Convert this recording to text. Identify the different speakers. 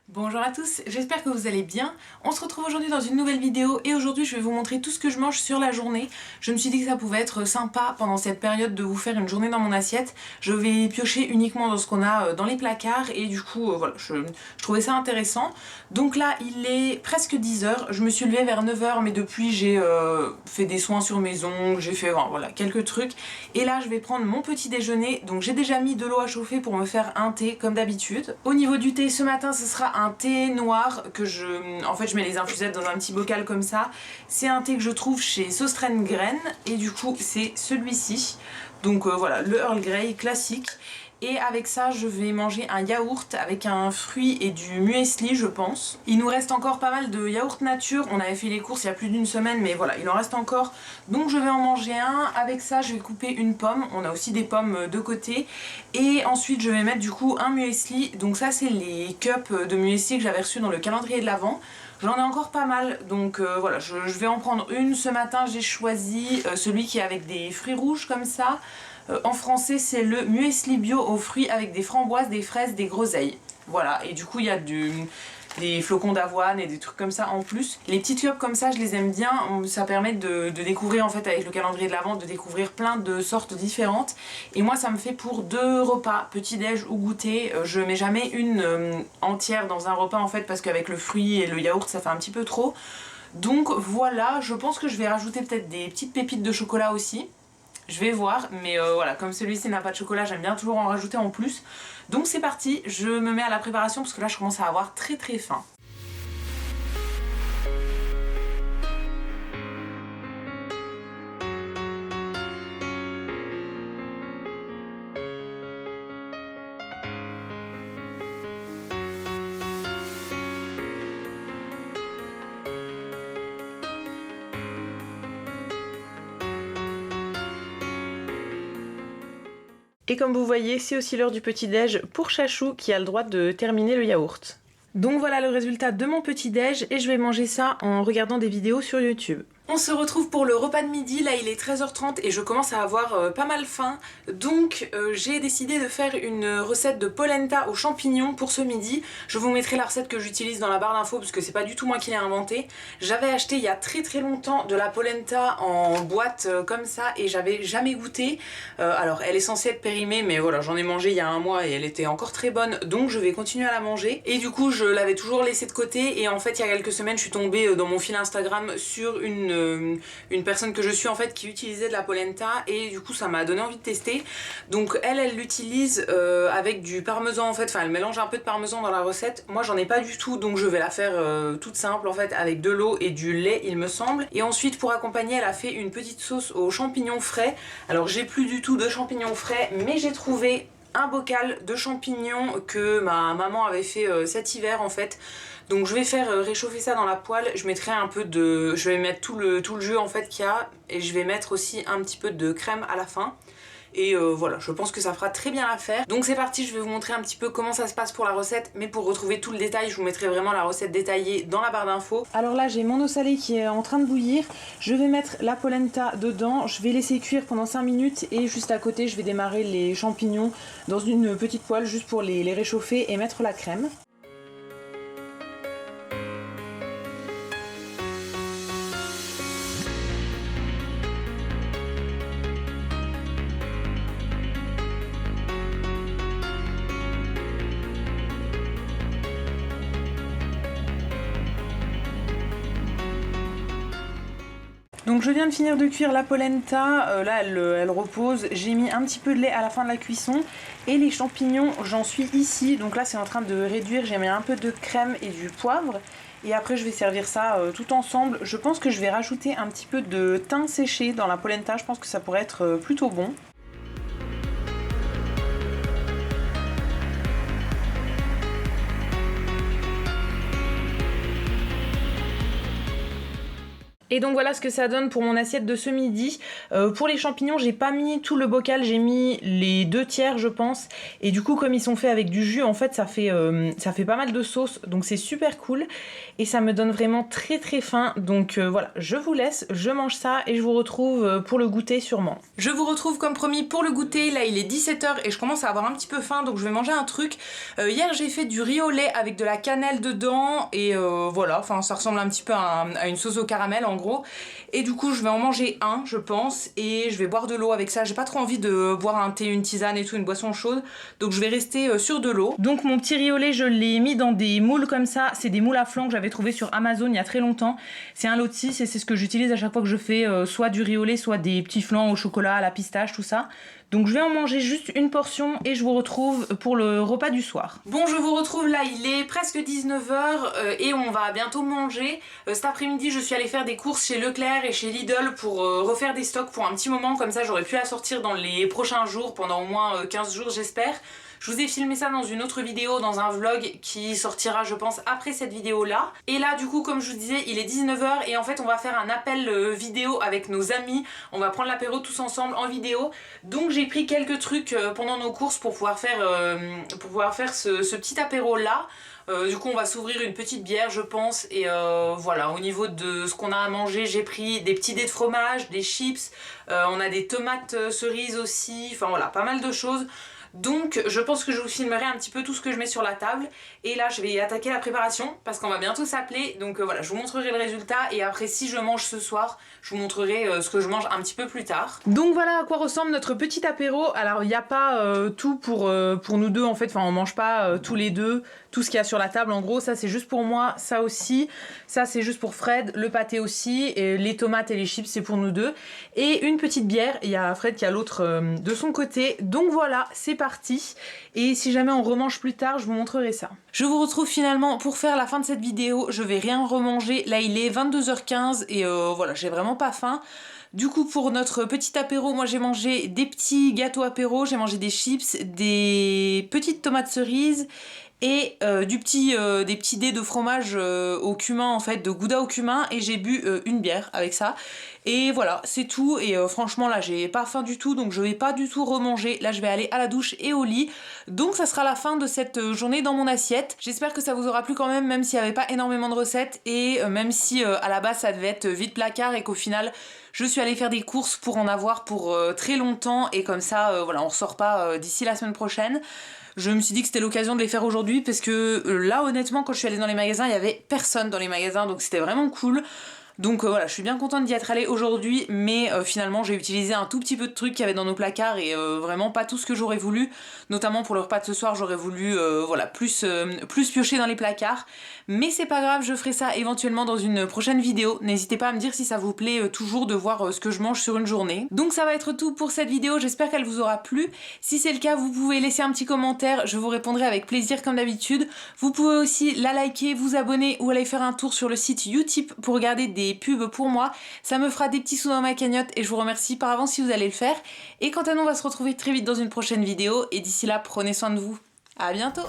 Speaker 1: Bonjour à tous, j'espère que vous allez bien. On se retrouve aujourd'hui dans une nouvelle vidéo et aujourd'hui je vais vous montrer tout ce que je mange sur la journée. Je me suis dit que ça pouvait être sympa pendant cette période de vous faire une journée dans mon assiette. Je vais piocher uniquement dans ce qu'on a dans les placards et du coup voilà, je trouvais ça intéressant. Donc là il est presque 10h, je me suis levée vers 9h mais depuis j'ai fait des soins sur mes ongles, j'ai fait voilà, quelques trucs. Et là je vais prendre mon petit déjeuner, donc j'ai déjà mis de l'eau à chauffer pour me faire un thé comme d'habitude. Au niveau du thé ce matin ce sera un thé noir que je mets les infusettes dans un petit bocal comme ça. C'est un thé que je trouve chez Söstrengren et du coup c'est celui-ci. Donc voilà, le Earl Grey classique. Et avec ça je vais manger un yaourt avec un fruit et du muesli je pense. Il nous reste encore pas mal de yaourt nature, on avait fait les courses il y a plus d'une semaine mais voilà il en reste encore. Donc je vais en manger un, avec ça je vais couper une pomme, on a aussi des pommes de côté. Et ensuite je vais mettre du coup un muesli, donc ça c'est les cups de muesli que j'avais reçus dans le calendrier de l'Avent. J'en ai encore pas mal, donc voilà, je vais en prendre une. Ce matin j'ai choisi celui qui est avec des fruits rouges comme ça. En français c'est le muesli bio aux fruits avec des framboises, des fraises, des groseilles. Voilà, et du coup il y a des flocons d'avoine et des trucs comme ça en plus. Les petites cups comme ça je les aime bien, ça permet de découvrir en fait avec le calendrier de l'Avent, de découvrir plein de sortes différentes. Et moi ça me fait pour 2 repas, petit déj ou goûter. Je mets jamais une entière dans un repas en fait parce qu'avec le fruit et le yaourt ça fait un petit peu trop. Donc voilà, je pense que je vais rajouter peut-être des petites pépites de chocolat aussi. Je vais voir, mais voilà, comme celui-ci n'a pas de chocolat, j'aime bien toujours en rajouter en plus. Donc c'est parti, je me mets à la préparation parce que là je commence à avoir très faim. Et comme vous voyez, c'est aussi l'heure du petit-déj pour Chachou qui a le droit de terminer le yaourt. Donc voilà le résultat de mon petit-déj et je vais manger ça en regardant des vidéos sur YouTube. On se retrouve pour le repas de midi, là il est 13h30 et je commence à avoir pas mal faim. Donc j'ai décidé de faire une recette de polenta aux champignons pour ce midi. Je vous mettrai la recette que j'utilise dans la barre d'infos parce que c'est pas du tout moi qui l'ai inventée. J'avais acheté il y a très longtemps de la polenta en boîte comme ça et j'avais jamais goûté. Alors elle est censée être périmée mais voilà j'en ai mangé il y a un mois et elle était encore très bonne donc je vais continuer à la manger. Et du coup je l'avais toujours laissée de côté et en fait il y a quelques semaines je suis tombée dans mon fil Instagram sur une personne que je suis en fait qui utilisait de la polenta et du coup ça m'a donné envie de tester. Donc elle l'utilise avec du parmesan en fait, enfin elle mélange un peu de parmesan dans la recette. Moi j'en ai pas du tout donc je vais la faire toute simple en fait avec de l'eau et du lait il me semble. Et ensuite pour accompagner elle a fait une petite sauce aux champignons frais. Alors j'ai plus du tout de champignons frais mais j'ai trouvé un bocal de champignons que ma maman avait fait cet hiver en fait. Donc je vais faire réchauffer ça dans la poêle, je mettrai un peu de... je vais mettre tout le jus en fait qu'il y a et je vais mettre aussi un petit peu de crème à la fin. Et voilà, je pense que ça fera très bien l'affaire. Donc c'est parti, je vais vous montrer un petit peu comment ça se passe pour la recette. Mais pour retrouver tout le détail, je vous mettrai vraiment la recette détaillée dans la barre d'infos. Alors là, j'ai mon eau salée qui est en train de bouillir. Je vais mettre la polenta dedans. Je vais laisser cuire pendant 5 minutes. Et juste à côté, je vais démarrer les champignons dans une petite poêle juste pour les réchauffer et mettre la crème. Donc je viens de finir de cuire la polenta, là elle repose, j'ai mis un petit peu de lait à la fin de la cuisson et les champignons j'en suis ici, donc là c'est en train de réduire, j'ai mis un peu de crème et du poivre et après je vais servir ça tout ensemble. Je pense que je vais rajouter un petit peu de thym séché dans la polenta, je pense que ça pourrait être plutôt bon. Et donc voilà ce que ça donne pour mon assiette de ce midi. Pour les champignons, j'ai pas mis tout le bocal, j'ai mis les 2/3 je pense. Et du coup comme ils sont faits avec du jus, en fait ça fait pas mal de sauce, donc c'est super cool. Et ça me donne vraiment très très faim. Donc voilà, je vous laisse, je mange ça et je vous retrouve pour le goûter sûrement. Je vous retrouve comme promis pour le goûter. Là il est 17h et je commence à avoir un petit peu faim, donc je vais manger un truc. Hier j'ai fait du riz au lait avec de la cannelle dedans et voilà, enfin ça ressemble un petit peu à une sauce au caramel en gros. Et du coup je vais en manger un je pense et je vais boire de l'eau avec ça. J'ai pas trop envie de boire un thé, une tisane et tout, une boisson chaude, donc je vais rester sur de l'eau. Donc mon petit riz au lait je l'ai mis dans des moules comme ça, c'est des moules à flanc que j'avais trouvé sur Amazon il y a très longtemps. C'est un lot de 6 et c'est ce que j'utilise à chaque fois que je fais soit du riz au lait, soit des petits flancs au chocolat, à la pistache, tout ça. Donc je vais en manger juste une portion et je vous retrouve pour le repas du soir. Bon, je vous retrouve là, il est presque 19h et on va bientôt manger. Cet après-midi je suis allée faire des courses chez Leclerc et chez Lidl pour refaire des stocks pour un petit moment, comme ça j'aurais pu la sortir dans les prochains jours, pendant au moins 15 jours j'espère. Je vous ai filmé ça dans une autre vidéo, dans un vlog qui sortira je pense après cette vidéo là. Et là du coup comme je vous disais il est 19h et en fait on va faire un appel vidéo avec nos amis. On va prendre l'apéro tous ensemble en vidéo. Donc j'ai pris quelques trucs pendant nos courses pour pouvoir faire ce petit apéro là. Du coup on va s'ouvrir une petite bière je pense et voilà, au niveau de ce qu'on a à manger j'ai pris des petits dés de fromage, des chips, on a des tomates cerises aussi, enfin voilà, pas mal de choses. Donc je pense que je vous filmerai un petit peu tout ce que je mets sur la table. Et là je vais attaquer la préparation parce qu'on va bientôt s'appeler. Donc voilà, je vous montrerai le résultat. Et après si je mange ce soir, je vous montrerai ce que je mange un petit peu plus tard. Donc voilà à quoi ressemble notre petit apéro. Alors il n'y a pas tout pour nous deux en fait. Enfin on mange pas tous les deux tout ce qu'il y a sur la table. En gros ça c'est juste pour moi, ça aussi. Ça c'est juste pour Fred, le pâté aussi. Et les tomates et les chips c'est pour nous deux. Et une petite bière, il y a Fred qui a l'autre de son côté. Donc voilà, c'est parti. Et si jamais on remange plus tard, je vous montrerai ça. Je vous retrouve finalement pour faire la fin de cette vidéo. Je vais rien remanger. Là il est 22h15 et voilà, j'ai vraiment pas faim. Du coup pour notre petit apéro, moi j'ai mangé des petits gâteaux apéro, j'ai mangé des chips, des petites tomates cerises et des petits dés de fromage au cumin en fait, de gouda au cumin, et j'ai bu une bière avec ça. Et voilà, c'est tout. Et franchement là j'ai pas faim du tout, donc je vais pas du tout remanger. Là je vais aller à la douche et au lit. Donc ça sera la fin de cette journée dans mon assiette. J'espère que ça vous aura plu quand même s'il n'y avait pas énormément de recettes. Et même si à la base ça devait être vide placard et qu'au final je suis allée faire des courses pour en avoir pour très longtemps. Et comme ça voilà, on ressort pas d'ici la semaine prochaine. Je me suis dit que c'était l'occasion de les faire aujourd'hui parce que là honnêtement quand je suis allée dans les magasins il y avait personne dans les magasins, donc c'était vraiment cool. Donc voilà, je suis bien contente d'y être allée aujourd'hui, mais finalement j'ai utilisé un tout petit peu de trucs qu'il y avait dans nos placards et vraiment pas tout ce que j'aurais voulu. Notamment pour le repas de ce soir, j'aurais voulu voilà, plus piocher dans les placards. Mais c'est pas grave, je ferai ça éventuellement dans une prochaine vidéo. N'hésitez pas à me dire si ça vous plaît toujours de voir ce que je mange sur une journée. Donc ça va être tout pour cette vidéo, j'espère qu'elle vous aura plu. Si c'est le cas, vous pouvez laisser un petit commentaire, je vous répondrai avec plaisir comme d'habitude. Vous pouvez aussi la liker, vous abonner ou aller faire un tour sur le site Utip pour regarder des pubs pour moi. Ça me fera des petits sous dans ma cagnotte et je vous remercie par avance si vous allez le faire. Et quant à nous, on va se retrouver très vite dans une prochaine vidéo et d'ici là, prenez soin de vous. À bientôt!